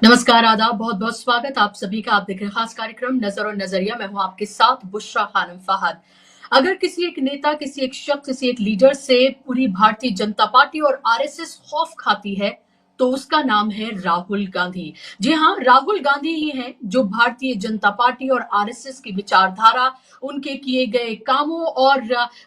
नमस्कार, आदाब, बहुत-बहुत स्वागत आप सभी का। आप देख रहे हैं खास कार्यक्रम नज़र और नज़रिया। मैं हूँ आपके साथ बुशरा खानम फहद। अगर किसी एक नेता, किसी एक शख्स, किसी एक लीडर से पूरी भारतीय जनता पार्टी और आरएसएस खौफ खाती है, तो उसका नाम है राहुल गांधी। जी हाँ, राहुल गांधी ही हैं जो भारतीय जनता पार्टी और आरएसएस की विचारधारा, उनके किए गए कामों और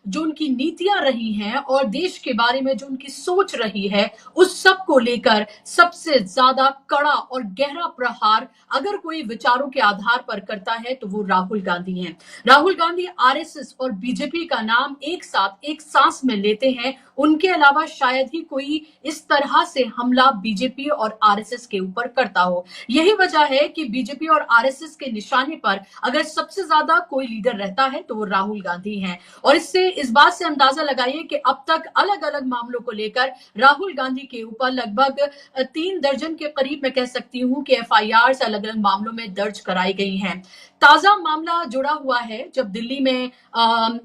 जो उनकी नीतियां रही हैं और देश के बारे में जो उनकी सोच रही है, उस सब को लेकर सबसे ज्यादा कड़ा और गहरा प्रहार अगर कोई विचारों के आधार पर करता है तो वो राहुल गांधी हैं। राहुल गांधी आरएसएस और बीजेपी का नाम एक साथ एक सांस में लेते हैं। उनके अलावा शायद ही कोई इस तरह से हमला बीजेपी और आरएसएस के ऊपर करता हो। यही वजह है कि बीजेपी और आरएसएस के निशाने पर अगर सबसे ज्यादा कोई लीडर रहता है तो वो राहुल गांधी हैं। और इससे इस बात से अंदाजा लगाइए कि अब तक अलग अलग मामलों को लेकर राहुल गांधी के ऊपर लगभग 3 दर्जन के करीब मैं कह सकती हूँ कि एफआईआर अलग अलग मामलों में दर्ज कराई गई हैं। ताजा मामला जुड़ा हुआ है जब दिल्ली में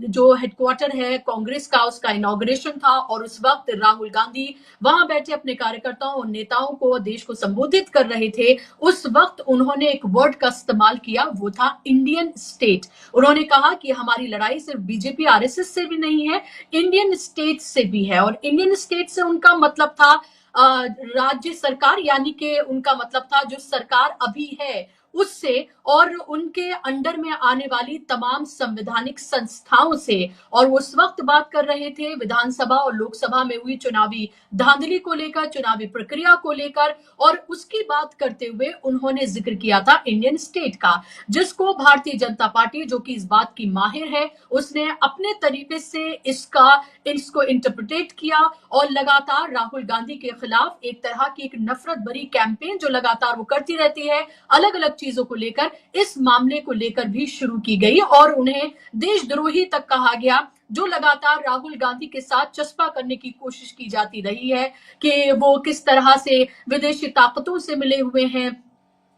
जो हेडक्वार्टर है कांग्रेस का, उसका इनॉग्रेशन था और उस वक्त राहुल गांधी वहां बैठे अपने कार्यकर्ताओं और नेताओं को, देश को संबोधित कर रहे थे। उस वक्त उन्होंने एक वर्ड का इस्तेमाल किया, वो था इंडियन स्टेट। उन्होंने कहा कि हमारी लड़ाई सिर्फ बीजेपी आरएसएस से भी नहीं है, इंडियन स्टेट से भी है। और इंडियन स्टेट से उनका मतलब था राज्य सरकार, यानी कि उनका मतलब था जो सरकार अभी है उससे और उनके अंडर में आने वाली तमाम संवैधानिक संस्थाओं से। और वो उस वक्त बात कर रहे थे विधानसभा और लोकसभा में हुई चुनावी धांधली को लेकर, चुनावी प्रक्रिया को लेकर। और उसकी बात करते हुए उन्होंने जिक्र किया था इंडियन स्टेट का, जिसको भारतीय जनता पार्टी, जो कि इस बात की माहिर है, उसने अपने तरीके से इसको इंटरप्रिटेट किया और लगातार राहुल गांधी के खिलाफ एक तरह की एक नफरत भरी कैंपेन जो लगातार वो करती रहती है अलग अलग चीजों को लेकर, इस मामले को लेकर भी शुरू की गई और उन्हें देशद्रोही तक कहा गया, जो लगातार राहुल गांधी के साथ चस्पा करने की कोशिश की जाती रही है कि वो किस तरह से विदेशी ताकतों से मिले हुए हैं,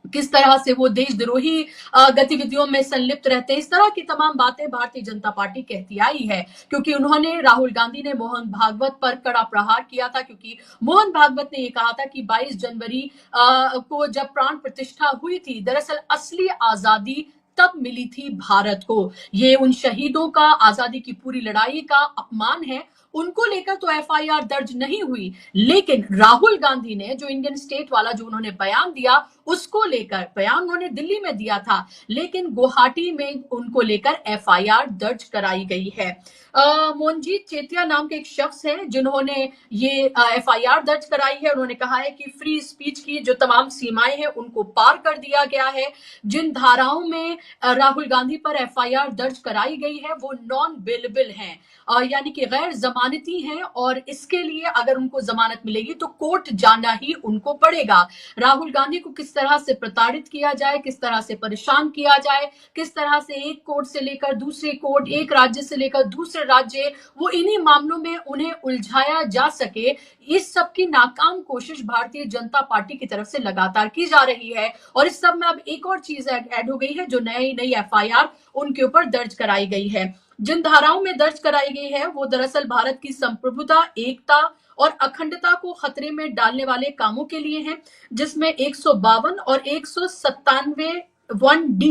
किस तरह से वो देशद्रोही गतिविधियों में संलिप्त रहते हैं। इस तरह की तमाम बातें भारतीय जनता पार्टी कहती आई है, क्योंकि उन्होंने, राहुल गांधी ने मोहन भागवत पर कड़ा प्रहार किया था, क्योंकि मोहन भागवत ने यह कहा था कि 22 जनवरी को जब प्राण प्रतिष्ठा हुई थी, दरअसल असली आजादी तब मिली थी भारत को। ये उन शहीदों का, आजादी की पूरी लड़ाई का अपमान है। उनको लेकर तो एफआईआर दर्ज नहीं हुई, लेकिन राहुल गांधी ने जो इंडियन स्टेट वाला जो उन्होंने बयान दिया, उसको लेकर, बयान उन्होंने दिल्ली में दिया था लेकिन गुवाहाटी में उनको लेकर एफआईआर दर्ज कराई गई है। मोहनजीत चेतिया नाम के एक शख्स है जिन्होंने ये एफआईआर दर्ज कराई है। उन्होंने कहा है कि फ्री स्पीच की जो तमाम सीमाएं हैं उनको पार कर दिया गया है। जिन धाराओं में राहुल गांधी पर एफआईआर दर्ज कराई गई है वो नॉन बेलेबल हैं, यानी कि गैर जमानती हैं, और इसके लिए अगर उनको जमानत मिलेगी तो कोर्ट जाना ही उनको पड़ेगा। राहुल गांधी को किस तरह से प्रताड़ित किया जाए, किस तरह से परेशान किया जाए, किस तरह से एक कोर्ट से लेकर दूसरे कोर्ट, एक राज्य से लेकर दूसरे राज्य, वो इन्हीं मामलों में उन्हें उलझाया जा सके, इस सब की नाकाम कोशिश भारतीय जनता पार्टी की तरफ से लगातार की जा रही है। और इस सब में अब एक और चीज ऐड हो गई है, जो नई नई एफआईआर उनके ऊपर दर्ज कराई गई है। जिन धाराओं में दर्ज कराई गई है वो दरअसल भारत की संप्रभुता, एकता और अखंडता को खतरे में डालने वाले कामों के लिए हैं, जिसमें 152 और 197 1D,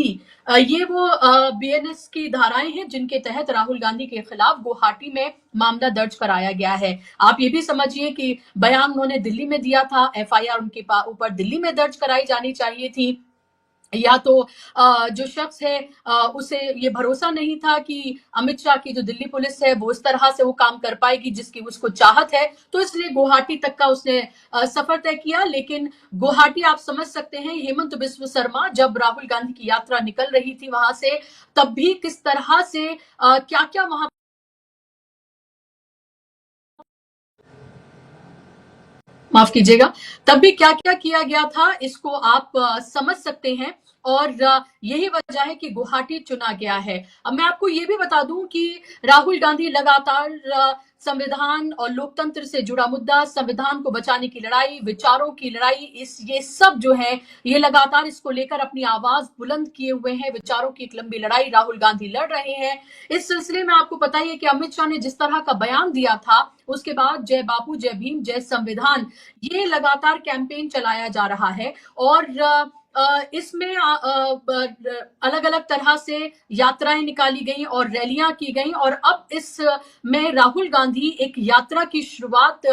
ये वो बीएनएस की धाराएं हैं जिनके तहत राहुल गांधी के खिलाफ गुवाहाटी में मामला दर्ज कराया गया है। आप ये भी समझिए कि बयान उन्होंने दिल्ली में दिया था, एफआईआर उनके ऊपर दिल्ली में दर्ज कराई जानी चाहिए थी। या तो जो शख्स है उसे ये भरोसा नहीं था कि अमित शाह की जो दिल्ली पुलिस है वो इस तरह से वो काम कर पाएगी जिसकी उसको चाहत है, तो इसलिए गुवाहाटी तक का उसने सफर तय किया। लेकिन गुवाहाटी आप समझ सकते हैं, हेमंत बिस्व शर्मा जब राहुल गांधी की यात्रा निकल रही थी वहां से, तब भी किस तरह से क्या क्या वहां, माफ कीजिएगा, तब भी क्या क्या किया गया था इसको आप समझ सकते हैं। और यही वजह है कि गुवाहाटी चुना गया है। अब मैं आपको ये भी बता दूं कि राहुल गांधी लगातार संविधान और लोकतंत्र से जुड़ा मुद्दा, संविधान को बचाने की लड़ाई, विचारों की लड़ाई, ये सब जो है, ये लगातार इसको लेकर अपनी आवाज बुलंद किए हुए हैं। विचारों की एक लंबी लड़ाई राहुल गांधी लड़ रहे हैं। इस सिलसिले में आपको पता ही है कि अमित शाह ने जिस तरह का बयान दिया था, उसके बाद जय बापू, जय भीम, जय संविधान, ये लगातार कैंपेन चलाया जा रहा है। और इसमें अलग अलग तरह से यात्राएं निकाली गई और रैलियां की गई। और अब इस में राहुल गांधी एक यात्रा की शुरुआत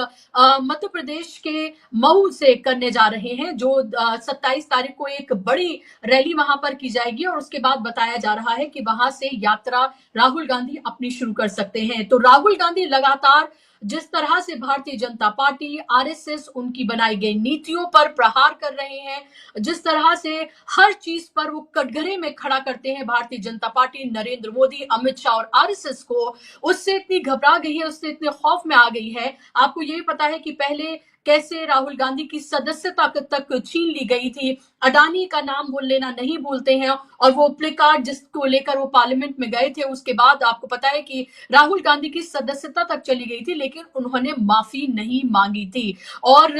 मध्य प्रदेश के मऊ से करने जा रहे हैं, जो 27 तारीख को एक बड़ी रैली वहां पर की जाएगी। और उसके बाद बताया जा रहा है कि वहां से यात्रा राहुल गांधी अपनी शुरू कर सकते हैं। तो राहुल गांधी लगातार जिस तरह से भारतीय जनता पार्टी, आरएसएस, उनकी बनाई गई नीतियों पर प्रहार कर रहे हैं, जिस तरह से हर चीज पर वो कटघरे में खड़ा करते हैं भारतीय जनता पार्टी, नरेंद्र मोदी, अमित शाह और आरएसएस को, उससे इतनी घबरा गई है, उससे इतने खौफ में आ गई है। आपको ये भी पता है कि पहले कैसे राहुल गांधी की सदस्यता तक छीन ली गई थी। अडानी का नाम वो लेना नहीं भूलते हैं। और वो प्ले कार्ड जिसको लेकर वो पार्लियामेंट में गए थे, उसके बाद आपको पता है कि राहुल गांधी की सदस्यता तक चली गई थी, लेकिन उन्होंने माफी नहीं मांगी थी। और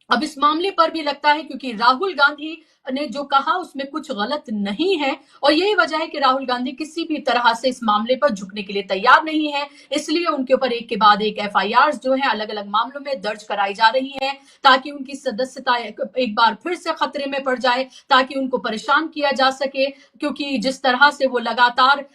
अब इस मामले पर भी लगता है, क्योंकि राहुल गांधी ने जो कहा उसमें कुछ गलत नहीं है, और यही वजह है कि राहुल गांधी किसी भी तरह से इस मामले पर झुकने के लिए तैयार नहीं है। इसलिए उनके ऊपर एक के बाद एक एफआईआर जो है अलग अलग मामलों में दर्ज कराई जा रही है, ताकि उनकी सदस्यता एक बार फिर से खतरे में पड़ जाए, ताकि उनको परेशान किया जा सके। क्योंकि जिस तरह से वो लगातार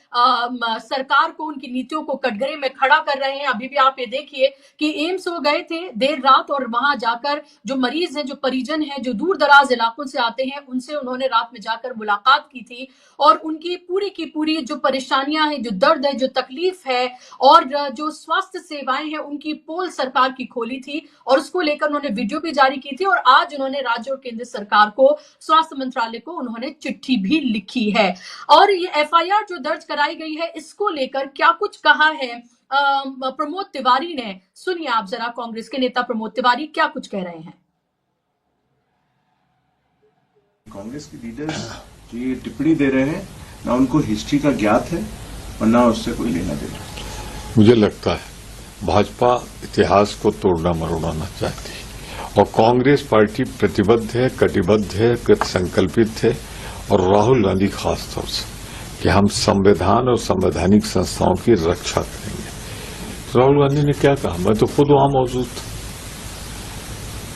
सरकार को, उनकी नीतियों को कटघरे में खड़ा कर रहे हैं। अभी भी आप ये देखिए कि एम्स वो गए थे देर रात, और वहां जाकर जो मरीज हैं, जो परिजन हैं, जो दूर दराज इलाकों से आते हैं, उनसे उन्होंने रात में जाकर मुलाकात की थी। और उनकी पूरी की पूरी जो परेशानियां हैं, जो दर्द है, जो तकलीफ है, और जो स्वास्थ्य सेवाएं हैं, उनकी पोल सरकार की खोली थी। और उसको लेकर उन्होंने वीडियो भी जारी की थी। और आज उन्होंने राज्य और केंद्र सरकार को, स्वास्थ्य मंत्रालय को उन्होंने चिट्ठी भी लिखी है। और ये एफआईआर जो दर्ज कराई गई है, इसको लेकर क्या कुछ कहा है प्रमोद तिवारी ने, सुनिए आप जरा। कांग्रेस के नेता प्रमोद तिवारी क्या कुछ कह रहे हैं। कांग्रेस के लीडर्स जो ये टिप्पणी दे रहे हैं, ना उनको हिस्ट्री का ज्ञात है और ना उससे कोई लेना देना। मुझे लगता है भाजपा इतिहास को तोड़ना मरोड़ना चाहती है, और कांग्रेस पार्टी प्रतिबद्ध है, कटिबद्ध है, कृत संकल्पित है, और राहुल गांधी खास तौर से, कि हम संविधान और संवैधानिक संस्थाओं की रक्षा करेंगे। तो राहुल गांधी ने क्या कहा, मैं तो खुद वहां मौजूद था।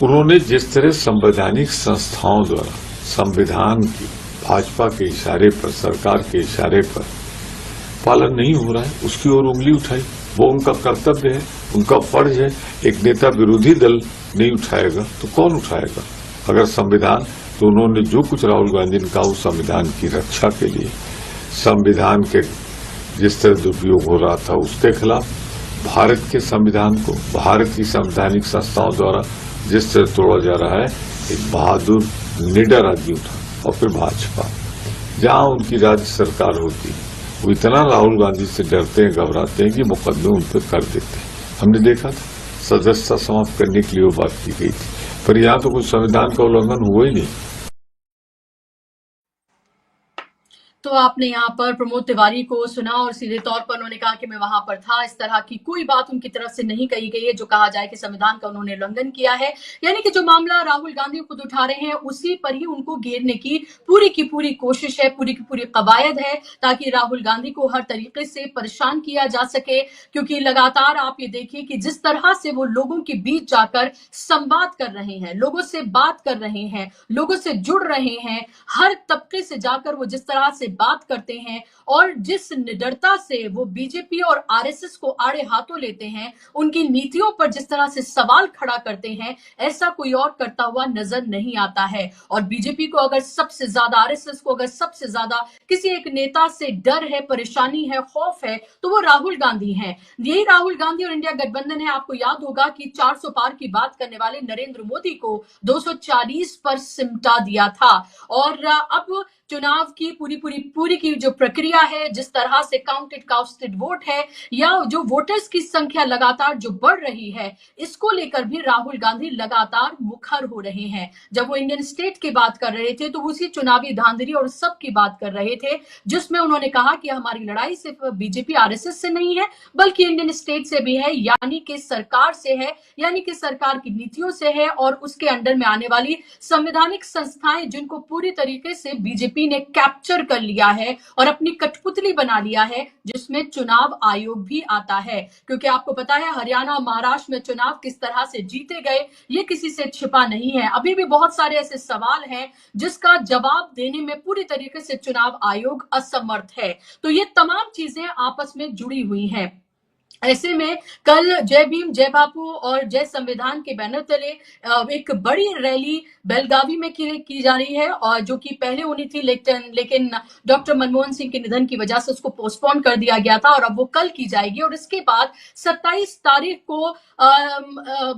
उन्होंने जिस तरह संवैधानिक संस्थाओं द्वारा संविधान की भाजपा के इशारे पर, सरकार के इशारे पर पालन नहीं हो रहा है, उसकी ओर उंगली उठाई। वो उनका कर्तव्य है, उनका फर्ज है। एक नेता विरोधी दल नहीं उठाएगा तो कौन उठाएगा? अगर संविधान, तो उन्होंने जो कुछ राहुल गांधी ने कहा, उस संविधान की रक्षा के लिए, संविधान के जिस तरह दुरुपयोग हो रहा था उसके खिलाफ, भारत के संविधान को, भारत की संवैधानिक संस्थाओं द्वारा जिस तरह तोड़ा जा रहा है, एक बहादुर निडर आदमी उठा। और फिर भाजपा, जहां उनकी राज्य सरकार होती है, वो इतना राहुल गांधी से डरते हैं, घबराते हैं कि मुकदमे उन पर कर देते हैं। हमने देखा था सदस्यता समाप्त करने के लिए वो बात की गई थी, पर यहां तो कुछ संविधान का उल्लंघन हुआ ही नहीं। तो आपने यहाँ पर प्रमोद तिवारी को सुना, और सीधे तौर पर उन्होंने कहा कि मैं वहां पर था। इस तरह की कोई बात उनकी तरफ से नहीं कही गई है जो कहा जाए कि संविधान का उन्होंने उल्लंघन किया है। यानी कि जो मामला राहुल गांधी खुद उठा रहे हैं, उसी पर ही उनको घेरने की पूरी कोशिश है, पूरी की पूरी कवायद है, ताकि राहुल गांधी को हर तरीके से परेशान किया जा सके। क्योंकि लगातार आप ये देखिए कि जिस तरह से वो लोगों के बीच जाकर संवाद कर रहे हैं, लोगों से बात कर रहे हैं, लोगों से जुड़ रहे हैं, हर तबके से जाकर वो जिस तरह से बात करते हैं, और जिस निडरता से वो बीजेपी और आरएसएस को आड़े हाथों लेते हैं, उनकी नीतियों पर जिस तरह से सवाल खड़ा करते हैं, ऐसा कोई और करता हुआ नजर नहीं आता है। और बीजेपी को अगर सबसे ज्यादा, आरएसएस को अगर सबसे ज्यादा किसी एक नेता से डर है, परेशानी है, खौफ है, तो वो राहुल गांधी हैं। यही राहुल गांधी और इंडिया गठबंधन है। आपको याद होगा कि 400 पार की बात करने वाले नरेंद्र मोदी को 240 पर सिमटा दिया था, और अब चुनाव की पूरी की जो प्रक्रिया है, जिस तरह से काउंटेड वोट है या जो वोटर्स की संख्या लगातार जो बढ़ रही है, इसको लेकर भी राहुल गांधी लगातार मुखर हो रहे हैं। जब वो इंडियन स्टेट की बात कर रहे थे तो उसी चुनावी धांधली और सब की बात कर रहे थे, जिसमें उन्होंने कहा कि हमारी लड़ाई सिर्फ बीजेपी आरएसएस से नहीं है बल्कि इंडियन स्टेट से भी है, यानी कि सरकार से है, यानी कि सरकार की नीतियों से है और उसके अंडर में आने वाली संवैधानिक संस्थाएं जिनको पूरी तरीके से बीजेपी ने कैप्चर कर लिया है और अपनी कठपुतली बना लिया है, जिसमें चुनाव आयोग भी आता है। क्योंकि आपको पता है हरियाणा महाराष्ट्र में चुनाव किस तरह से जीते गए, ये किसी से छिपा नहीं है। अभी भी बहुत सारे ऐसे सवाल हैं जिसका जवाब देने में पूरी तरीके से चुनाव आयोग असमर्थ है। तो ये तमाम चीजें आपस में जुड़ी हुई हैं। ऐसे में कल जय भीम जय बापू और जय संविधान के बैनर तले एक बड़ी रैली बेलगावी में की जा रही है, और जो कि पहले होनी थी लेकिन डॉक्टर मनमोहन सिंह के निधन की वजह से उसको पोस्टपोन कर दिया गया था और अब वो कल की जाएगी। और इसके बाद 27 तारीख को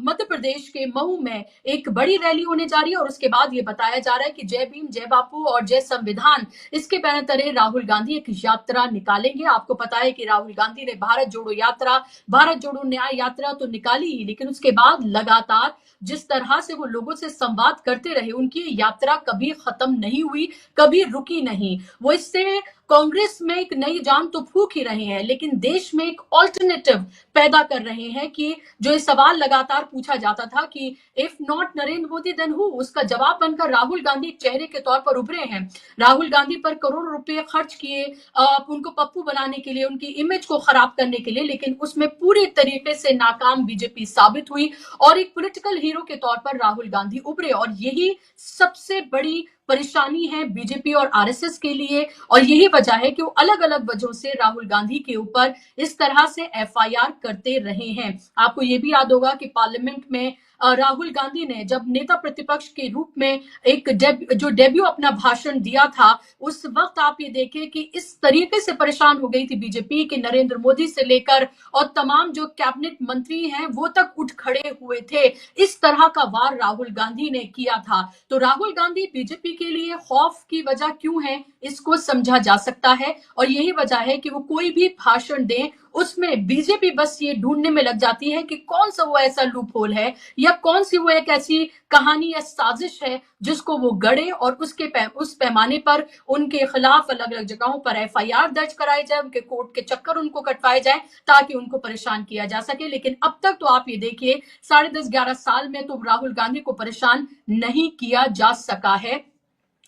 मध्य प्रदेश के मऊ में एक बड़ी रैली होने जा रही है और उसके बाद ये बताया जा रहा है कि जय भीम जय बापू और जय संविधान इसके बैनर तले राहुल गांधी एक यात्रा निकालेंगे। आपको पता है कि राहुल गांधी ने भारत जोड़ो यात्रा, भारत जोड़ो न्याय यात्रा तो निकाली ही, लेकिन उसके बाद लगातार जिस तरह से वो लोगों से संवाद करते रहे, उनकी यात्रा कभी खत्म नहीं हुई, कभी रुकी नहीं। वो इससे कांग्रेस में एक नई जान तो फूंक ही रहे हैं, लेकिन देश में एक ऑल्टरनेटिव पैदा कर रहे हैं कि जो ये सवाल लगातार पूछा जाता था कि if not Narendra Modi then who, उसका जवाब बनकर राहुल गांधी एक चेहरे के तौर पर उभरे हैं। राहुल गांधी पर करोड़ों रुपए खर्च किए उनको पप्पू बनाने के लिए, उनकी इमेज को खराब करने के लिए, लेकिन उसमें पूरी तरीके से नाकाम बीजेपी साबित हुई और एक पॉलिटिकल हीरो के तौर पर राहुल गांधी उभरे। और यही सबसे बड़ी परेशानी है बीजेपी और आरएसएस के लिए, और यही वजह है कि वो अलग अलग वजहों से राहुल गांधी के ऊपर इस तरह से एफआईआर करते रहे हैं। आपको ये भी याद होगा कि पार्लियामेंट में राहुल गांधी ने जब नेता प्रतिपक्ष के रूप में एक डेब्यू अपना भाषण दिया था, उस वक्त आप ये देखें कि इस तरीके से परेशान हो गई थी बीजेपी कि नरेंद्र मोदी से लेकर और तमाम जो कैबिनेट मंत्री हैं वो तक उठ खड़े हुए थे। इस तरह का वार राहुल गांधी ने किया था। तो राहुल गांधी बीजेपी के लिए खौफ की वजह क्यों है, इसको समझा जा सकता है, और यही वजह है कि वो कोई भी भाषण दें उसमें बीजेपी बस ये ढूंढने में लग जाती है कि कौन सा वो ऐसा लूप होल है या कौन सी वो एक ऐसी कहानी या साजिश है जिसको वो गढ़े और उस पैमाने पर उनके खिलाफ अलग अलग जगहों पर एफआईआर दर्ज कराई जाए, उनके कोर्ट के चक्कर उनको कटवाए जाए ताकि उनको परेशान किया जा सके। लेकिन अब तक तो आप ये देखिए 10.5-11 साल में तो राहुल गांधी को परेशान नहीं किया जा सका है।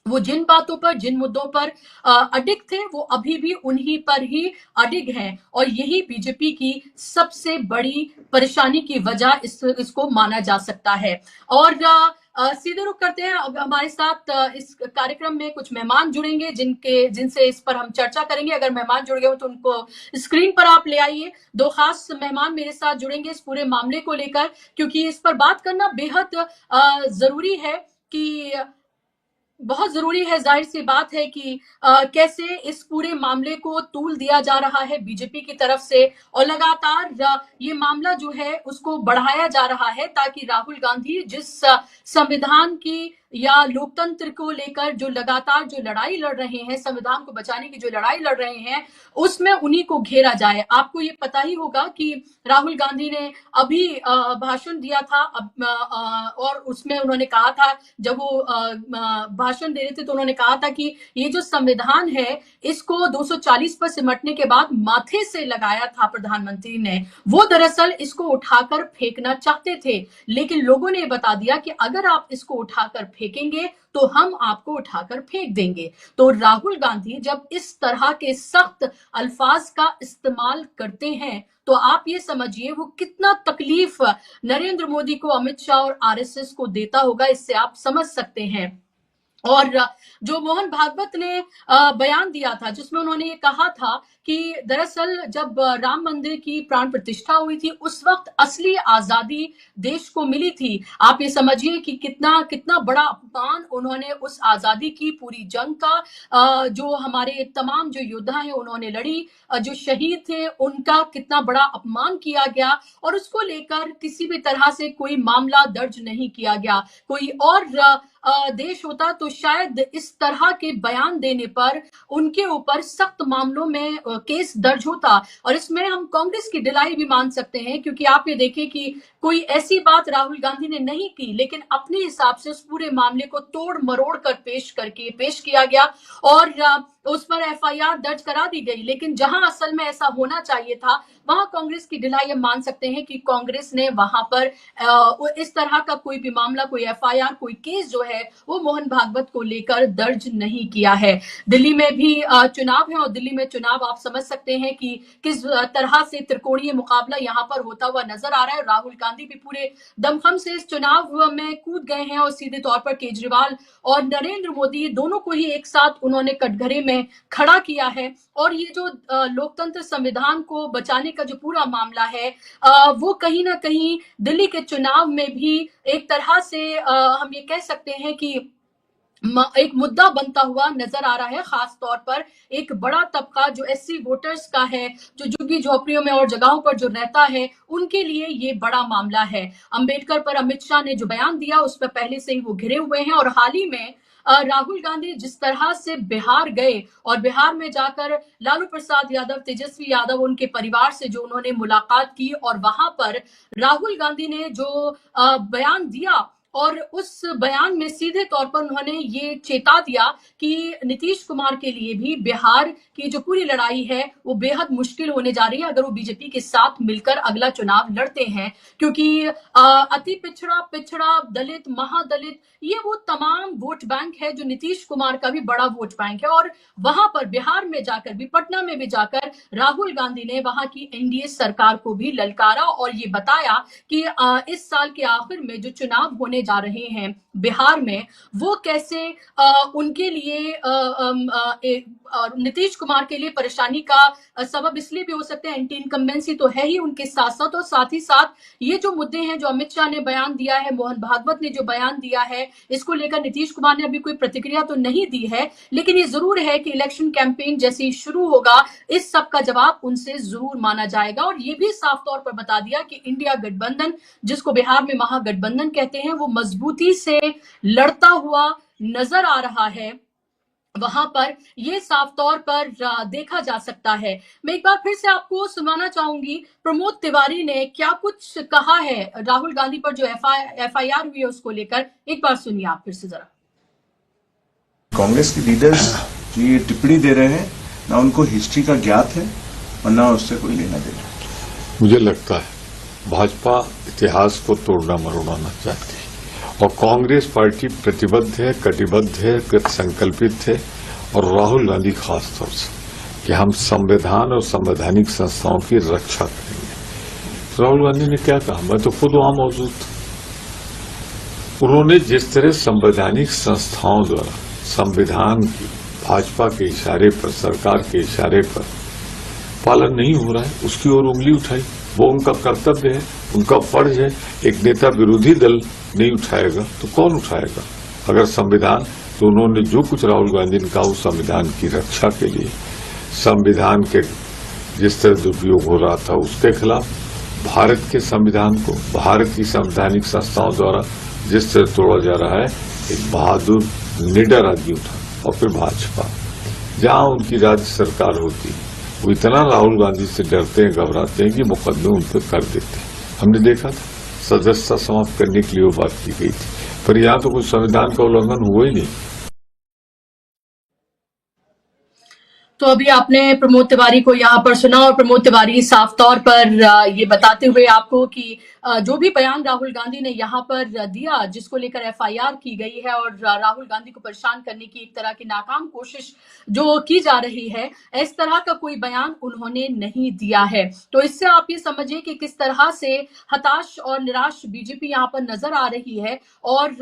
वो जिन बातों पर, जिन मुद्दों पर अडिग थे, वो अभी भी उन्हीं पर ही अडिग हैं, और यही बीजेपी की सबसे बड़ी परेशानी की वजह इसको माना जा सकता है। और सीधे रुख करते हैं, हमारे साथ इस कार्यक्रम में कुछ मेहमान जुड़ेंगे जिनसे इस पर हम चर्चा करेंगे। अगर मेहमान जुड़ गए हो तो उनको स्क्रीन पर आप ले आइए। 2 खास मेहमान मेरे साथ जुड़ेंगे इस पूरे मामले को लेकर, क्योंकि इस पर बात करना बेहद जरूरी है कि बहुत जरूरी है। जाहिर सी बात है कि कैसे इस पूरे मामले को तूल दिया जा रहा है बीजेपी की तरफ से, और लगातार ये मामला जो है उसको बढ़ाया जा रहा है ताकि राहुल गांधी जिस संविधान की या लोकतंत्र को लेकर जो लगातार जो लड़ाई लड़ रहे हैं, संविधान को बचाने की जो लड़ाई लड़ रहे हैं, उसमें उन्हीं को घेरा जाए। आपको ये पता ही होगा कि राहुल गांधी ने अभी भाषण दिया था और उसमें उन्होंने कहा था, जब वो भाषण दे रहे थे तो उन्होंने कहा था कि ये जो संविधान है इसको 240 पर सिमटने के बाद माथे से लगाया था प्रधानमंत्री ने, वो दरअसल इसको उठाकर फेंकना चाहते थे, लेकिन लोगों ने बता दिया कि अगर आप इसको उठाकर फेंकेंगे तो हम आपको उठाकर फेंक देंगे। तो राहुल गांधी जब इस तरह के सख्त अल्फाज का इस्तेमाल करते हैं तो आप ये समझिए वो कितना तकलीफ नरेंद्र मोदी को, अमित शाह और आरएसएस को देता होगा, इससे आप समझ सकते हैं। और जो मोहन भागवत ने बयान दिया था जिसमें उन्होंने ये कहा था कि दरअसल जब राम मंदिर की प्राण प्रतिष्ठा हुई थी उस वक्त असली आजादी देश को मिली थी। आप ये समझिए कि कितना कितना बड़ा अपमान उन्होंने उस आजादी की पूरी जंग का जो हमारे तमाम जो योद्धा हैं उन्होंने लड़ी, जो शहीद थे उनका कितना बड़ा अपमान किया गया और उसको लेकर किसी भी तरह से कोई मामला दर्ज नहीं किया गया। कोई और देश होता तो शायद इस तरह के बयान देने पर उनके ऊपर सख्त मामलों में केस दर्ज होता और इसमें हम कांग्रेस की ढिलाई भी मान सकते हैं, क्योंकि आप ये देखिए कि कोई ऐसी बात राहुल गांधी ने नहीं की लेकिन अपने हिसाब से उस पूरे मामले को तोड़ मरोड़ कर पेश किया गया और उस पर एफआईआर दर्ज करा दी गई। लेकिन जहां असल में ऐसा होना चाहिए था वहां कांग्रेस की ढिलाई हम मान सकते हैं कि कांग्रेस ने वहां पर इस तरह का कोई भी मामला, कोई एफआईआर, कोई केस जो है वो मोहन भागवत को लेकर दर्ज नहीं किया है। दिल्ली में भी चुनाव है और दिल्ली में चुनाव आप समझ सकते हैं कि किस तरह से त्रिकोणीय मुकाबला यहाँ पर होता हुआ नजर आ रहा है। राहुल गांधी भी पूरे दमखम से इस चुनाव में कूद गए हैं और सीधे तौर पर केजरीवाल और नरेंद्र मोदी दोनों को ही एक साथ उन्होंने कटघरे में खड़ा किया है। और ये जो लोकतंत्र संविधान को बचाने का जो पूरा मामला है वो कहीं ना कहीं दिल्ली के चुनाव में भी एक तरह से हम ये कह सकते हैं कि एक मुद्दा बनता हुआ नजर आ रहा है। खास तौर पर एक बड़ा तबका जो एससी वोटर्स का है, जो झुग्गी झोपड़ियों में और जगहों पर जो रहता है, उनके लिए ये बड़ा मामला है। अंबेडकर पर अमित शाह ने जो बयान दिया उस पर पहले से ही वो घिरे हुए हैं और हाल ही में राहुल गांधी जिस तरह से बिहार गए और बिहार में जाकर लालू प्रसाद यादव, तेजस्वी यादव, उनके परिवार से जो उन्होंने मुलाकात की और वहां पर राहुल गांधी ने जो बयान दिया और उस बयान में सीधे तौर पर उन्होंने ये चेता दिया कि नीतीश कुमार के लिए भी बिहार की जो पूरी लड़ाई है वो बेहद मुश्किल होने जा रही है अगर वो बीजेपी के साथ मिलकर अगला चुनाव लड़ते हैं, क्योंकि अति पिछड़ा दलित, महादलित, ये वो तमाम वोट बैंक है जो नीतीश कुमार का भी बड़ा वोट बैंक है। और वहां पर बिहार में जाकर भी, पटना में भी जाकर राहुल गांधी ने वहां की एनडीए सरकार को भी ललकारा और ये बताया कि इस साल के आखिर में जो चुनाव होने जा रहे हैं बिहार में वो कैसे उनके लिए नीतीश कुमार के लिए परेशानी का सबब इसलिए भी हो सकते हैं, एंटी इनकम्बेंसी तो है ही उनके साथ साथ, और साथ ही साथ ये जो मुद्दे हैं जो अमित शाह ने बयान दिया है, मोहन भागवत ने जो बयान दिया है, इसको लेकर नीतीश कुमार ने अभी कोई प्रतिक्रिया तो नहीं दी है, लेकिन ये जरूर है कि इलेक्शन कैंपेन जैसे ही शुरू होगा इस सब का जवाब उनसे जरूर माना जाएगा। और ये भी साफ तौर पर बता दिया कि इंडिया गठबंधन, जिसको बिहार में महागठबंधन कहते हैं, वो मजबूती से लड़ता हुआ नजर आ रहा है। वहां पर ये साफ तौर पर देखा जा सकता है। मैं एक बार फिर से आपको सुनाना चाहूंगी प्रमोद तिवारी ने क्या कुछ कहा है राहुल गांधी पर जो एफआईआर हुई है उसको लेकर। एक बार सुनिए आप फिर से जरा। कांग्रेस के लीडर्स जो ये टिप्पणी दे रहे हैं ना उनको हिस्ट्री का ज्ञात है और ना उससे कोई लेना देना। मुझे लगता है भाजपा इतिहास को तोड़ना मरोड़ना चाहती है और कांग्रेस पार्टी प्रतिबद्ध है, कटिबद्ध है, कृत संकल्पित है और राहुल गांधी खास तौर से कि हम संविधान और संवैधानिक संस्थाओं की रक्षा करेंगे। राहुल गांधी ने क्या कहा, मैं तो खुद वहां मौजूद था। उन्होंने जिस तरह संवैधानिक संस्थाओं द्वारा संविधान की भाजपा के इशारे पर, सरकार के इशारे पर पालन नहीं हो रहा है उसकी ओर उंगली उठाई। वो उनका कर्तव्य है, उनका फर्ज है। एक नेता विरोधी दल नहीं उठाएगा तो कौन उठाएगा? अगर संविधान, तो उन्होंने जो कुछ राहुल गांधी ने कहा उस संविधान की रक्षा के लिए, संविधान के जिस तरह दुरुपयोग हो रहा था उसके खिलाफ, भारत के संविधान को, भारत की संवैधानिक संस्थाओं द्वारा जिस तरह तोड़ा जा रहा है, एक बहादुर निडर आदमी उठा। और फिर भाजपा, जहां उनकी राज्य सरकार होती वो इतना राहुल गांधी से डरते हैं, घबराते हैं कि मुकदमे उन पर कर देते हैं। हमने देखा था सदस्यता समाप्त करने के लिए वो बात की गई थी, पर यहां तो कुछ संविधान का उल्लंघन हुआ ही नहीं। तो अभी आपने प्रमोद तिवारी को यहाँ पर सुना और प्रमोद तिवारी साफ तौर पर ये बताते हुए आपको कि जो भी बयान राहुल गांधी ने यहाँ पर दिया, जिसको लेकर एफआईआर की गई है और राहुल गांधी को परेशान करने की एक तरह की नाकाम कोशिश जो की जा रही है, इस तरह का कोई बयान उन्होंने नहीं दिया है। तो इससे आप ये समझिए कि किस तरह से हताश और निराश बीजेपी यहाँ पर नजर आ रही है और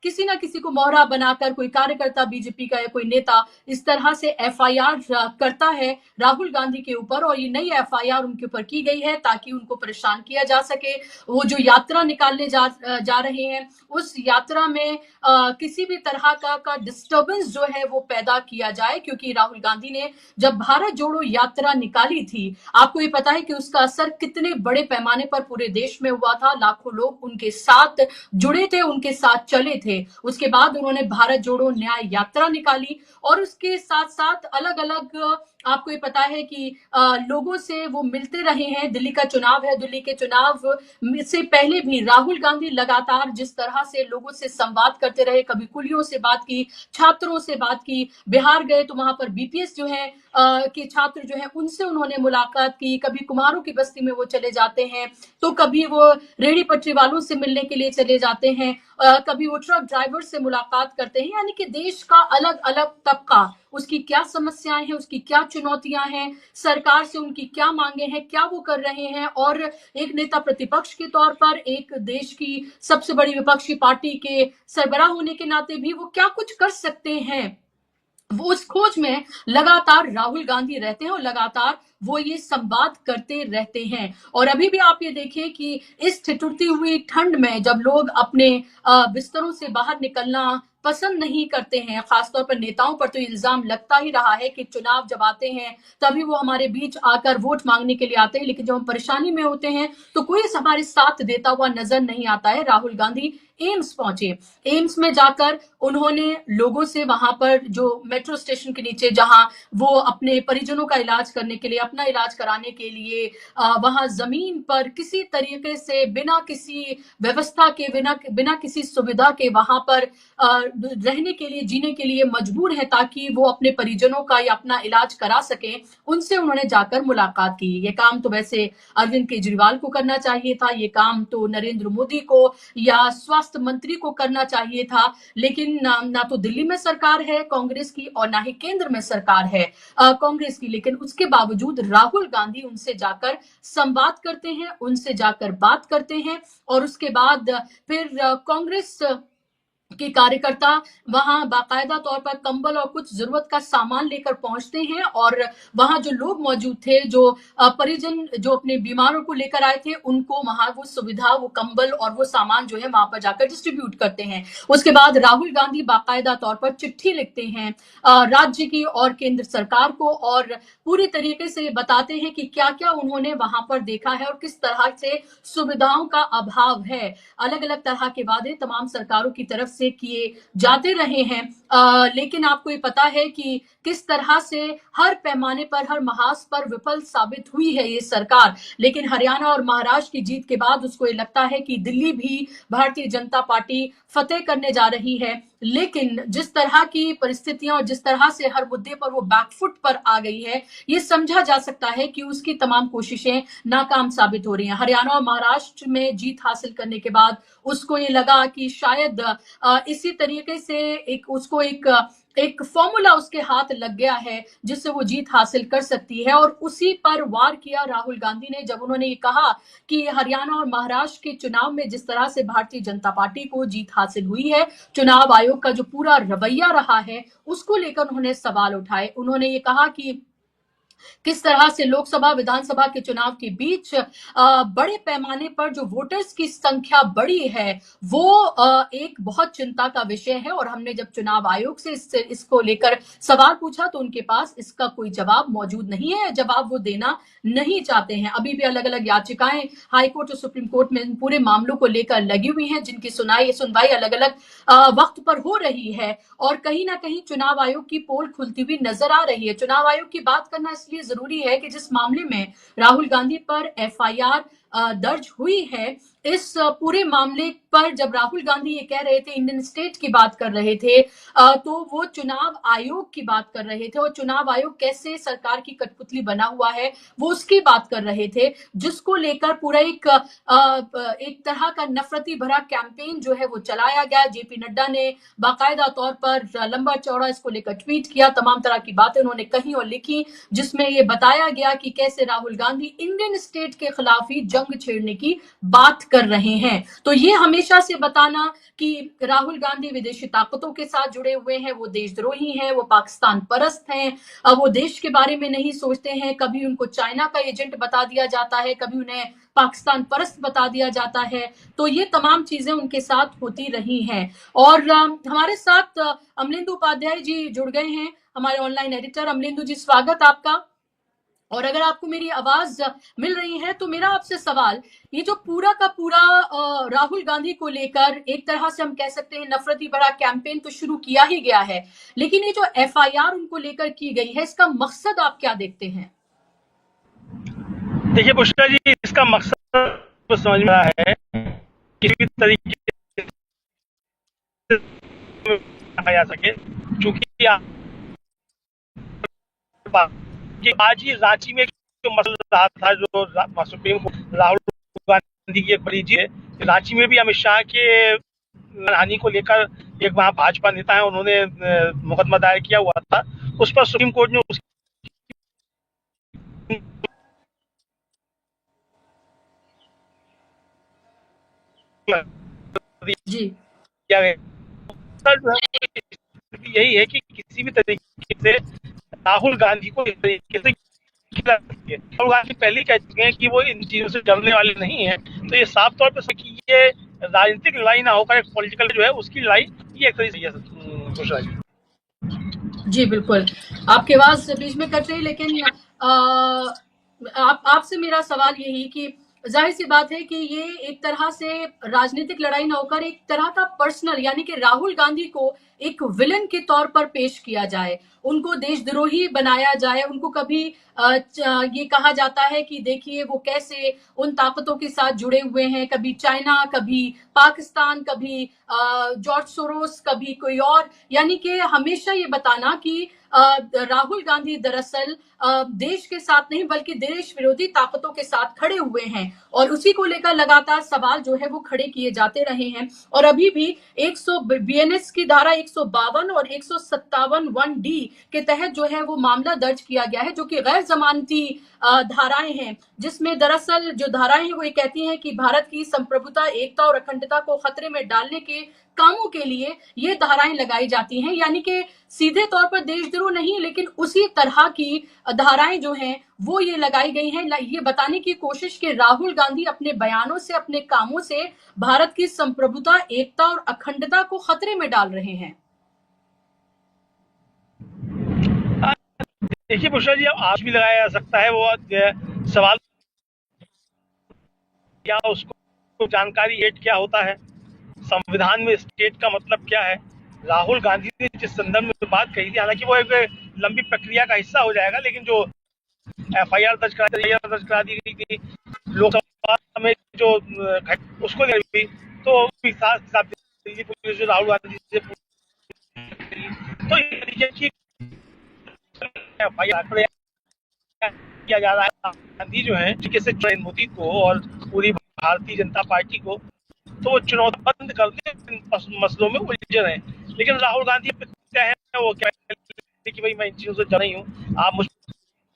किसी ना किसी को मोहरा बनाकर कोई कार्यकर्ता बीजेपी का या कोई नेता इस तरह से एफआईआर करता है राहुल गांधी के ऊपर, और ये नई एफआईआर उनके ऊपर की गई है ताकि उनको परेशान किया जा सके। वो जो यात्रा निकालने जा रहे हैं, उस यात्रा में किसी भी तरह का डिस्टर्बेंस जो है वो पैदा किया जाए, क्योंकि राहुल गांधी ने जब भारत जोड़ो यात्रा निकाली थी, आपको ये पता है कि उसका असर कितने बड़े पैमाने पर पूरे देश में हुआ था। लाखों लोग उनके साथ जुड़े थे, उनके साथ चले थे। उसके बाद उन्होंने भारत जोड़ो न्याय यात्रा निकाली, और उसके साथ साथ अलग अलग आपको ये पता है कि लोगों से वो मिलते रहे हैं। दिल्ली का चुनाव है, दिल्ली के चुनाव से पहले भी राहुल गांधी लगातार जिस तरह से लोगों से संवाद करते रहे, कभी कुलियों से बात की, छात्रों से बात की, बिहार गए तो वहां पर बीपीएस जो है के छात्र जो है उनसे उन्होंने मुलाकात की, कभी कुम्हारों की बस्ती में वो चले जाते हैं, तो कभी वो रेहड़ी पटरी वालों से मिलने के लिए चले जाते हैं, कभी वो ट्रक ड्राइवर से मुलाकात करते हैं। यानी कि देश का अलग अलग तबका, उसकी क्या समस्याएं हैं, उसकी क्या चुनौतियां हैं, सरकार से उनकी क्या मांगे हैं, क्या वो कर रहे हैं, और एक नेता प्रतिपक्ष के तौर पर, एक देश की सबसे बड़ी विपक्षी पार्टी के सरबराह होने के नाते भी वो क्या कुछ कर सकते हैं, वो उस खोज में लगातार राहुल गांधी रहते हैं और लगातार वो ये संवाद करते रहते हैं। और अभी भी आप ये देखिए कि इस ठिठुरती हुई ठंड में जब लोग अपने बिस्तरों से बाहर निकलना पसंद नहीं करते हैं, खासतौर पर नेताओं पर तो इल्जाम लगता ही रहा है कि चुनाव जब आते हैं तभी वो हमारे बीच आकर वोट मांगने के लिए आते हैं, लेकिन जब हम परेशानी में होते हैं तो कोई हमारे साथ देता हुआ नजर नहीं आता है। राहुल गांधी एम्स पहुंचे, एम्स में जाकर उन्होंने लोगों से वहां पर जो मेट्रो स्टेशन के नीचे जहां वो अपने परिजनों का इलाज करने के लिए, अपना इलाज कराने के लिए वहां जमीन पर किसी तरीके से बिना किसी व्यवस्था के, बिना किसी सुविधा के वहां पर रहने के लिए, जीने के लिए मजबूर है ताकि वो अपने परिजनों का या अपना इलाज करा सके, उनसे उन्होंने जाकर मुलाकात की। ये काम तो वैसे अरविंद केजरीवाल को करना चाहिए था, ये काम तो नरेंद्र मोदी को या स्वास्थ्य मंत्री को करना चाहिए था, लेकिन ना तो दिल्ली में सरकार है कांग्रेस की और ना ही केंद्र में सरकार है कांग्रेस की, लेकिन उसके बावजूद राहुल गांधी उनसे जाकर संवाद करते हैं, उनसे जाकर बात करते हैं, और उसके बाद फिर कांग्रेस के कार्यकर्ता वहां बाकायदा तौर पर कंबल और कुछ जरूरत का सामान लेकर पहुंचते हैं, और वहां जो लोग मौजूद थे, जो परिजन जो अपने बीमारों को लेकर आए थे, उनको वहां वो सुविधा, वो कंबल और वो सामान जो है वहां पर जाकर डिस्ट्रीब्यूट करते हैं। उसके बाद राहुल गांधी बाकायदा तौर पर चिट्ठी लिखते हैं राज्य की और केंद्र सरकार को, और पूरी तरीके से बताते हैं कि क्या क्या उन्होंने वहां पर देखा है और किस तरह से सुविधाओं का अभाव है। अलग अलग तरह के वादे तमाम सरकारों की तरफ से किए जाते रहे हैं, लेकिन आपको ये पता है कि किस तरह से हर पैमाने पर, हर महाज पर विफल साबित हुई है ये सरकार। लेकिन हरियाणा और महाराष्ट्र की जीत के बाद उसको ये लगता है कि दिल्ली भी भारतीय जनता पार्टी फतेह करने जा रही है, लेकिन जिस तरह की परिस्थितियां और जिस तरह से हर मुद्दे पर वो बैकफुट पर आ गई है, ये समझा जा सकता है कि उसकी तमाम कोशिशें नाकाम साबित हो रही हैं। हरियाणा और महाराष्ट्र में जीत हासिल करने के बाद उसको ये लगा कि शायद इसी तरीके से एक फॉर्मूला उसके हाथ लग गया है जिससे वो जीत हासिल कर सकती है, और उसी पर वार किया राहुल गांधी ने जब उन्होंने ये कहा कि हरियाणा और महाराष्ट्र के चुनाव में जिस तरह से भारतीय जनता पार्टी को जीत हासिल हुई है, चुनाव आयोग का जो पूरा रवैया रहा है उसको लेकर उन्होंने सवाल उठाए। उन्होंने ये कहा कि किस तरह से लोकसभा विधानसभा के चुनाव के बीच बड़े पैमाने पर जो वोटर्स की संख्या बढ़ी है वो एक बहुत चिंता का विषय है, और हमने जब चुनाव आयोग से इसको लेकर सवाल पूछा तो उनके पास इसका कोई जवाब मौजूद नहीं है, जवाब वो देना नहीं चाहते हैं। अभी भी अलग अलग याचिकाएं हाईकोर्ट और सुप्रीम कोर्ट में इन पूरे मामलों को लेकर लगी हुई हैं, जिनकी सुनवाई अलग अलग वक्त पर हो रही है, और कहीं ना कहीं चुनाव आयोग की पोल खुलती हुई नजर आ रही है। चुनाव आयोग की बात करना इसलिए जरूरी है कि जिस मामले में राहुल गांधी पर एफआईआर दर्ज हुई है, इस पूरे मामले पर जब राहुल गांधी ये कह रहे थे, इंडियन स्टेट की बात कर रहे थे, तो वो चुनाव आयोग की बात कर रहे थे, और चुनाव आयोग कैसे सरकार की कठपुतली बना हुआ है वो उसकी बात कर रहे थे, जिसको लेकर पूरा एक तरह का नफरती भरा कैंपेन जो है वो चलाया गया। जेपी नड्डा ने बाकायदा तौर पर लंबा चौड़ा इसको लेकर ट्वीट किया, तमाम तरह की बातें उन्होंने कही और लिखी, जिसमें ये बताया गया कि कैसे राहुल गांधी इंडियन स्टेट के खिलाफ ही जंग जंग छेड़ने की बात कर रहे हैं। तो ये हमेशा से बताना कि राहुल गांधी विदेशी ताकतों के साथ जुड़े हुए हैं, वो देशद्रोही हैं, वो पाकिस्तान परस्त हैं, वो देश के बारे में नहीं सोचते हैं, कभी उनको चाइना का एजेंट बता दिया जाता है, कभी उन्हें पाकिस्तान परस्त बता दिया जाता है। तो ये तमाम चीजें उनके साथ होती रही हैं। और हमारे साथ अमलेंदु उपाध्याय जी जुड़ गए हैं, हमारे ऑनलाइन एडिटर। अमलेंदु जी, स्वागत आपका। और अगर आपको मेरी आवाज मिल रही है तो मेरा आपसे सवाल, ये जो पूरा का पूरा राहुल गांधी को लेकर एक तरह से हम कह सकते हैं नफरती भरा कैंपेन तो शुरू किया ही गया है, लेकिन ये जो एफआईआर उनको लेकर की गई है, इसका मकसद आप क्या देखते हैं? देखिए बुशरा जी, इसका मकसद तो समझ में आया है, किसी भी तरीके से जा सके, क्योंकि आज ही रांची में जो मसला रहा था, जो सुप्रीम कोर्ट राहुल गांधी की एक बड़ी जीत है, रांची में भी अमित शाह के हानि को लेकर एक वहां भाजपा नेता है, उन्होंने मुकदमा दायर किया हुआ था, उस पर सुप्रीम कोर्ट ने जी किया गया। यही है कि किसी भी तरीके से राहुल गांधी को इस तरीके से राहुल गांधी पहले कह चुके हैं कि वो इन चीजों से डरने वाले नहीं है। तो ये साफ तौर पर कि ये राजनीतिक लड़ाई ना होकर एक पॉलिटिकल जो है उसकी लड़ाई, ये एक तरीके से जी बिल्कुल, आपके आवाज बीच में कट रही, लेकिन आपसे मेरा सवाल यही कि जाहिर सी बात है कि ये एक तरह से राजनीतिक लड़ाई न होकर एक तरह का पर्सनल, यानी कि राहुल गांधी को एक विलन के तौर पर पेश किया जाए, उनको देशद्रोही बनाया जाए, उनको कभी ये कहा जाता है कि देखिए वो कैसे उन ताकतों के साथ जुड़े हुए हैं, कभी चाइना, कभी पाकिस्तान, कभी जॉर्ज सोरोस, कभी कोई और, यानी कि हमेशा ये बताना कि राहुल गांधी दरअसल देश के साथ नहीं बल्कि देश विरोधी ताकतों के साथ खड़े हुए हैं, और उसी को लेकर लगातार सवाल जो है वो खड़े किए जाते रहे हैं। और अभी भी 100 बीएनएस की धारा 152 और 157 1D के तहत जो है वो मामला दर्ज किया गया है, जो कि गैर जमानती धाराएं हैं, जिसमें दरअसल जो धाराएं हैं वो ये कहती हैं कि भारत की संप्रभुता, एकता और अखंडता को खतरे में डालने के कामों के लिए ये धाराएं लगाई जाती हैं, यानी कि सीधे तौर पर देशद्रोह नहीं, लेकिन उसी तरह की धाराएं जो हैं वो ये लगाई गई हैं, ये बताने की कोशिश कि राहुल गांधी अपने बयानों से, अपने कामों से भारत की संप्रभुता, एकता और अखंडता को खतरे में डाल रहे हैं। देखिए बुशरा जी, आज भी लगाया जा सकता है वो सवाल, क्या उसको जानकारी हेट क्या होता है, संविधान में स्टेट का मतलब क्या है। राहुल गांधी ने जिस संदर्भ में बात कही थी, हालांकि वो एक लंबी प्रक्रिया का हिस्सा हो जाएगा, लेकिन जो एफआईआर दर्ज करा दी गई थी लोकसभा में, जो उसको हुई, तो पुलिस जो राहुल गांधी से तो ये एफआईआर किया जा रहा है। गांधी जो है जिससे नरेंद्र मोदी को और पूरी भारतीय जनता पार्टी को तो वो चुनौती बंद करते मसलों में उलझे रहे, लेकिन राहुल गांधी है वो क्या कि भाई मैं इन चीजों से जड़ नहीं हूँ, आप मुझ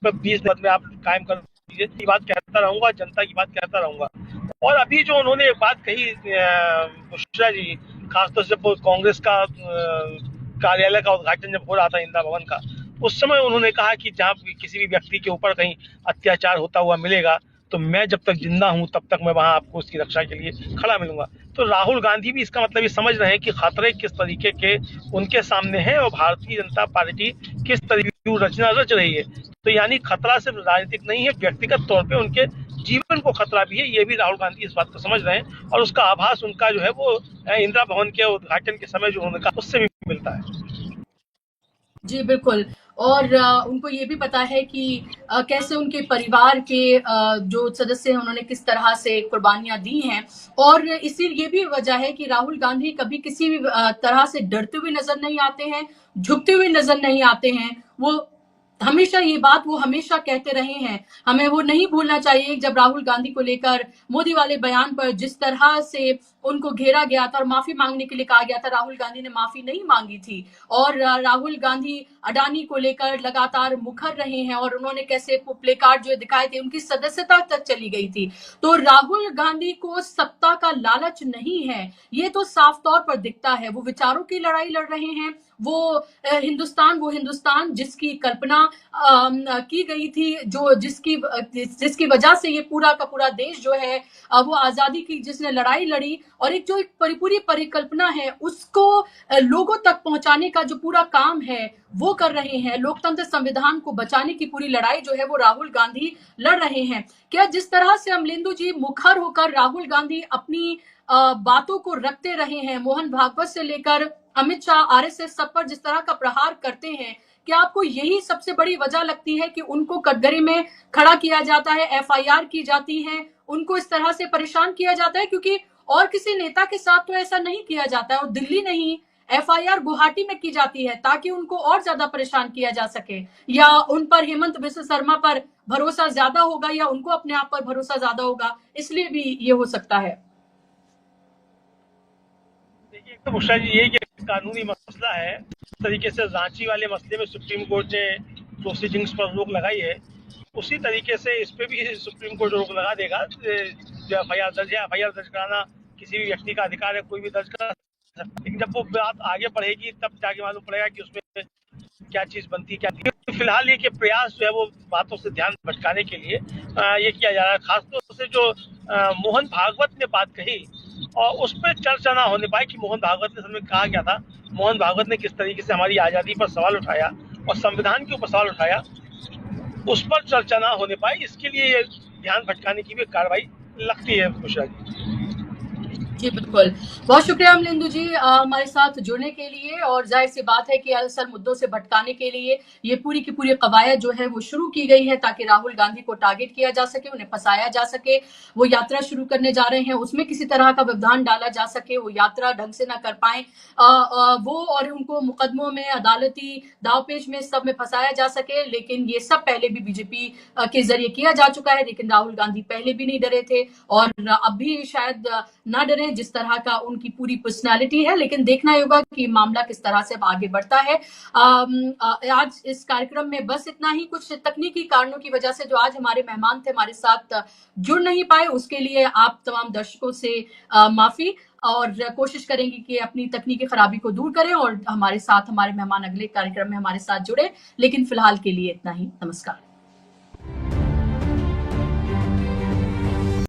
पर 20 मत में आप कायम कर दीजिए, ये बात कहता रहूंगा, जनता की बात कहता रहूंगा। और अभी जो उन्होंने एक बात कही बुशरा जी, खासतौर से जब कांग्रेस का कार्यालय का उद्घाटन जब हो रहा था इंदिरा भवन का, उस समय उन्होंने कहा कि जहाँ किसी भी व्यक्ति के ऊपर कहीं अत्याचार होता हुआ मिलेगा तो मैं जब तक जिंदा हूं तब तक मैं वहां आपको उसकी रक्षा के लिए खड़ा मिलूंगा। तो राहुल गांधी भी इसका मतलब ये समझ रहे हैं कि खतरे किस तरीके के उनके सामने हैं और भारतीय जनता पार्टी किस तरीके की रचना रच रही है। तो यानी खतरा सिर्फ राजनीतिक नहीं है, व्यक्तिगत तौर पर उनके जीवन को खतरा भी है, ये भी राहुल गांधी इस बात को समझ रहे हैं, और उसका आभास उनका जो है वो इंदिरा भवन के उद्घाटन के समय जो उन्होंने कहा उससे भी मिलता है। जी बिल्कुल, और उनको ये भी पता है कि कैसे उनके परिवार के जो सदस्य हैं उन्होंने किस तरह से कुर्बानियां दी हैं, और इसी ये भी वजह है कि राहुल गांधी कभी किसी भी तरह से डरते हुए नजर नहीं आते हैं, झुकते हुए नजर नहीं आते हैं। वो हमेशा ये बात वो हमेशा कहते रहे हैं। हमें वो नहीं भूलना चाहिए जब राहुल गांधी को लेकर मोदी वाले बयान पर जिस तरह से उनको घेरा गया था और माफी मांगने के लिए कहा गया था, राहुल गांधी ने माफी नहीं मांगी थी। और राहुल गांधी अडानी को लेकर लगातार मुखर रहे हैं और उन्होंने कैसे प्ले कार्ड जो दिखाए थे, उनकी सदस्यता तक चली गई थी। तो राहुल गांधी को सत्ता का लालच नहीं है, ये तो साफ तौर पर दिखता है। वो विचारों की लड़ाई लड़ रहे हैं। वो हिंदुस्तान जिसकी कल्पना की गई थी, जो जिसकी वजह से ये पूरा का पूरा देश जो है वो आजादी की जिसने लड़ाई लड़ी, और एक जो एक पूरी परिकल्पना है उसको लोगों तक पहुंचाने का जो पूरा काम है वो कर रहे हैं। लोकतंत्र संविधान को बचाने की पूरी लड़ाई जो है वो राहुल गांधी लड़ रहे हैं। क्या जिस तरह से अमलेंदु जी मुखर होकर राहुल गांधी अपनी बातों को रखते रहे हैं, मोहन भागवत से लेकर अमित शाह, आरएसएस सब पर जिस तरह का प्रहार करते हैं, क्या आपको यही सबसे बड़ी वजह लगती है कि उनको कटघरे में खड़ा किया जाता है, एफआईआर की जाती है, उनको इस तरह से परेशान किया जाता है? क्योंकि और किसी नेता के साथ तो ऐसा नहीं किया जाता है, और दिल्ली नहीं, एफआईआर गुवाहाटी में की जाती है ताकि उनको और ज्यादा परेशान किया जा सके, या उन पर हेमंत बिस्वा शर्मा पर भरोसा ज्यादा होगा, या उनको अपने आप पर भरोसा ज्यादा होगा, इसलिए भी ये हो सकता है। देखिए, एक तो बुशरा जी ये कि कानूनी मसला है। इस तरीके से रांची वाले मसले में सुप्रीम कोर्ट ने प्रोसीडिंग्स पर रोक लगाई है, उसी तरीके से इस पे भी सुप्रीम कोर्ट रोक लगा देगा। एफआईआर दर्ज कराना किसी भी व्यक्ति का अधिकार है, कोई भी दर्ज करा सकता है, लेकिन जब वो बात आगे बढ़ेगी तब जाके मालूम पड़ेगा कि उसमें क्या चीज बनती है, क्या नहीं। तो फिलहाल ये कि प्रयास जो है वो बातों से ध्यान भटकाने के लिए ये किया जा रहा है। खासतौर से जो मोहन भागवत ने बात कही और उस पर चर्चा ना होने पाए कि मोहन भागवत ने समय कहा गया था, मोहन भागवत ने किस तरीके से हमारी आजादी पर सवाल उठाया और संविधान के ऊपर सवाल उठाया, उस पर चर्चा ना होने पाए, इसके लिए ध्यान भटकाने की भी कार्रवाई लगती है बुशरा जी। जी बिल्कुल, बहुत शुक्रिया अमलेंदु जी हमारे साथ जुड़ने के लिए। और जाहिर सी बात है कि असल मुद्दों से भटकाने के लिए ये पूरी की पूरी कवायद जो है वो शुरू की गई है ताकि राहुल गांधी को टारगेट किया जा सके, उन्हें फंसाया जा सके। वो यात्रा शुरू करने जा रहे हैं, उसमें किसी तरह का व्यवधान डाला जा सके, वो यात्रा ढंग से ना कर पाए, वो और उनको मुकदमों में, अदालती दावपेच में, सब में फंसाया जा सके। लेकिन ये सब पहले भी बीजेपी के जरिए किया जा चुका है, लेकिन राहुल गांधी पहले भी नहीं डरे थे और अब भी शायद ना डरे जिस तरह का उनकी पूरी पर्सनालिटी है। लेकिन देखना होगा कि मामला किस तरह से अब आगे बढ़ता है। आज इस कार्यक्रम में बस इतना ही। कुछ तकनीकी कारणों की वजह से जो आज हमारे मेहमान थे हमारे साथ जुड़ नहीं पाए, उसके लिए आप तमाम दर्शकों से माफी, और कोशिश करेंगे कि अपनी तकनीकी खराबी को दूर करें और हमारे साथ हमारे मेहमान अगले कार्यक्रम में हमारे साथ जुड़े। लेकिन फिलहाल के लिए इतना ही। नमस्कार।